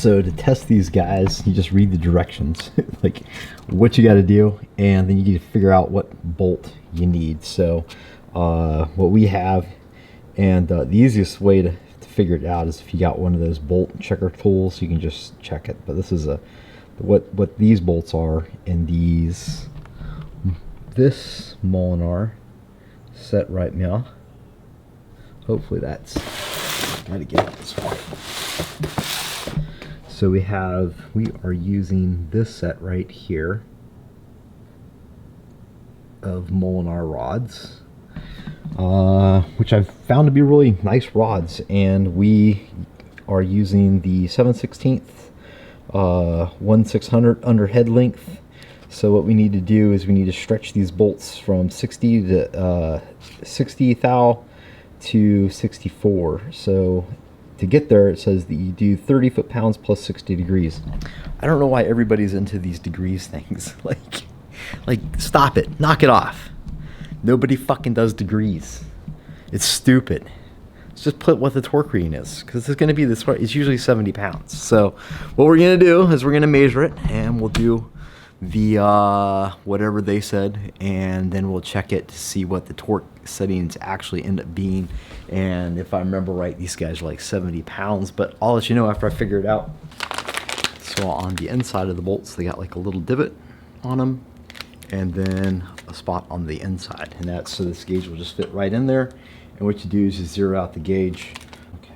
So to test these guys, you just read the directions, like what you got to do, and then you need to figure out what bolt you need. So what we have, and the easiest way to figure it out is if you got one of those bolt checker tools, you can just check it. But this is what these bolts are, and this Molinar set right now. Hopefully that's gotta get it this way. So we are using this set right here of Molinar rods, which I've found to be really nice rods, and we are using the 7/16 1/600 under head length. So what we need to do is we need to stretch these bolts from 60 to 60 thou to 64. So to get there, it says that you do 30 foot-pounds plus 60 degrees. I don't know why everybody's into these degrees things. like stop it, knock it off. Nobody fucking does degrees. It's stupid. Let's just put what the torque reading is, because it's going to be this. It's usually 70 pounds. So what we're going to do is we're going to measure it, and we'll do the whatever they said, and then we'll check it to see what the torque settings actually end up being. And if I remember right, these guys are like 70 pounds, but I'll let you know after I figure it out. So on the inside of the bolts, they got like a little divot on them, and then a spot on the inside, and that's so this gauge will just fit right in there. And what you do is you zero out the gauge. Okay,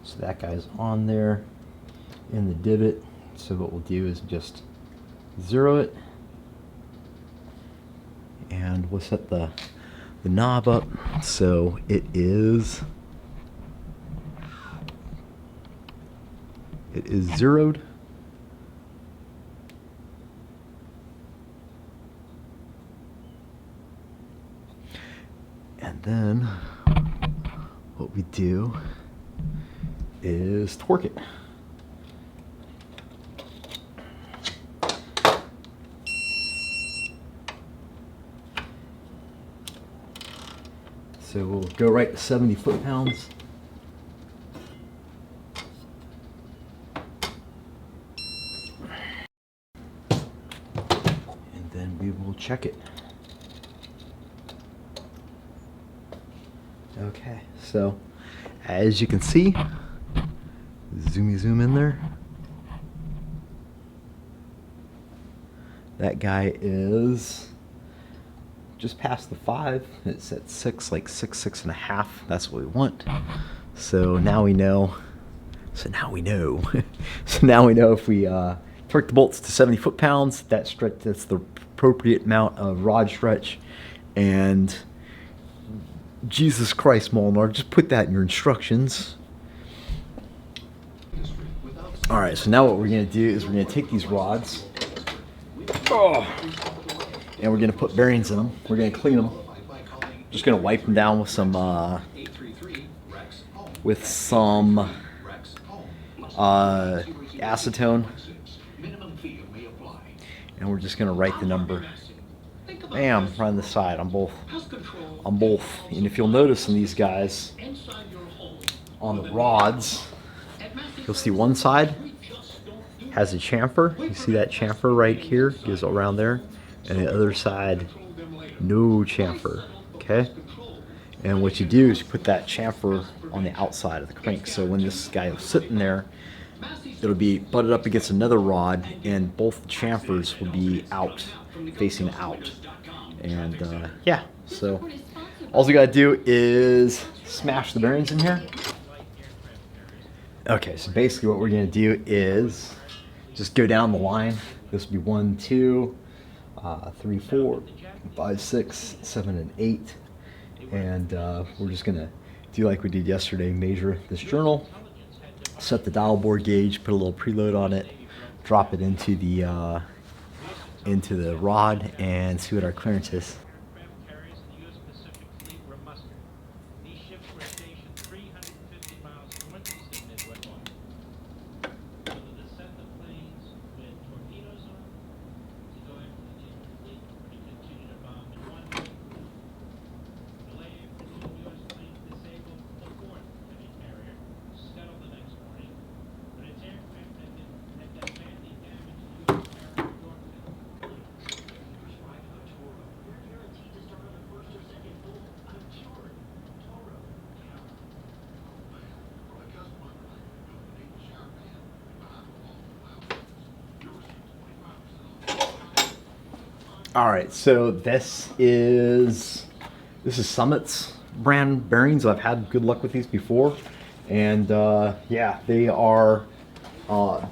so that guy's on there in the divot. So what we'll do is just zero it, and we'll set the knob up so it is zeroed. And then what we do is torque it. So we'll go right to 70 foot-pounds. And then we will check it. Okay, so as you can see, zoom in there. That guy is just past the 5. It's at 6, like 6.5. That's what we want. So now we know. So now we know if we torque the bolts to 70 foot-pounds, that's the appropriate amount of rod stretch. And Jesus Christ, Molinar, just put that in your instructions. All right, so now what we're gonna do is we're gonna take these rods, and we're gonna put bearings in them. We're gonna clean them. Just gonna wipe them down with some acetone, and we're just gonna write the number. Bam, right on the side on both. And if you'll notice in these guys, on the rods, you'll see one side has a chamfer. You see that chamfer right here? Goes around there. And the other side, no chamfer. Okay? And what you do is you put that chamfer on the outside of the crank. So when this guy is sitting there, it'll be butted up against another rod, and both chamfers will be out, facing out. And yeah, so all you gotta do is smash the bearings in here. Okay, so basically what we're gonna do is just go down the line. This will be 1, 2, 3, 4, 5, 6, 7, and 8. And we're just gonna do like we did yesterday, measure this journal, set the dial bore gauge, put a little preload on it, drop it into the rod, and see what our clearance is. All right, so this is Summit's brand bearings. I've had good luck with these before, and yeah, they are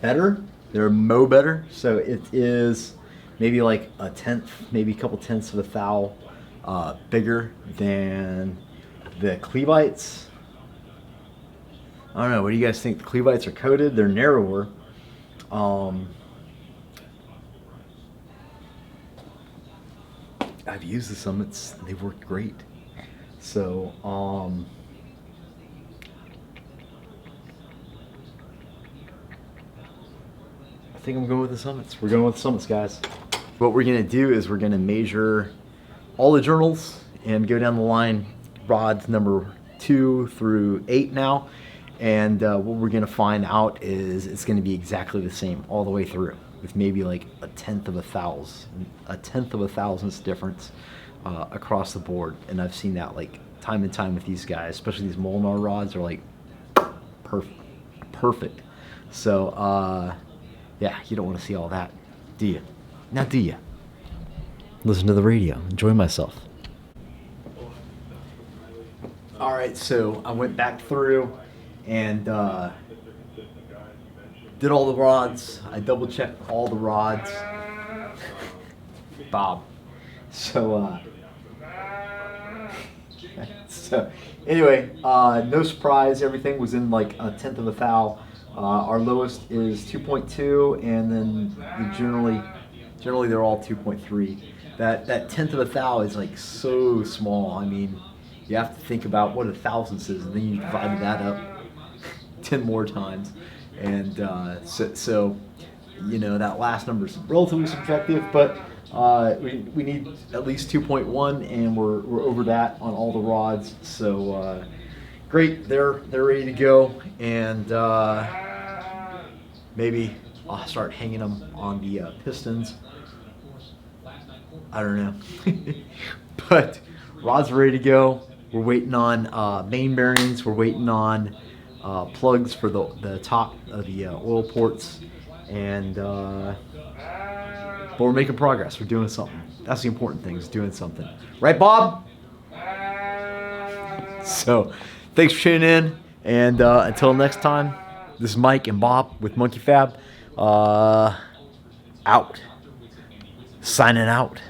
better. They're better. So it is maybe like a tenth, maybe a couple tenths of a thou bigger than the Clevites. I don't know. What do you guys think? The Clevites are coated. They're narrower. I've used the Summits. They've worked great. So, I think I'm going with the Summits. We're going with the Summits, guys. What we're going to do is we're going to measure all the journals and go down the line, rods number 2 through 8 now. And what we're going to find out is it's going to be exactly the same all the way through, with maybe like a tenth of a thousandth difference across the board. And I've seen that like time and time with these guys, especially these Molnar rods are like perfect. So yeah, you don't want to see all that, do you? Now, do you? Listen to the radio, enjoy myself. All right, so I went back through and did all the rods. I double checked all the rods. Bob. So so anyway, no surprise. Everything was in like a tenth of a thou. Our lowest is 2.2, and then generally they're all 2.3. That tenth of a thou is like so small. I mean, you have to think about what a thousandth is, and then you divide that up 10 more times, and so you know that last number is relatively subjective, but we need at least 2.1, and we're over that on all the rods. So great, they're ready to go, and maybe I'll start hanging them on the pistons. I don't know, but rods are ready to go. We're waiting on main bearings. We're waiting on plugs for the top of the oil ports, and but we're making progress. We're doing something. That's the important thing, is doing something. Right, Bob? So thanks for tuning in, and until next time, this is Mike and Bob with Monkey Fab. Out. Signing out.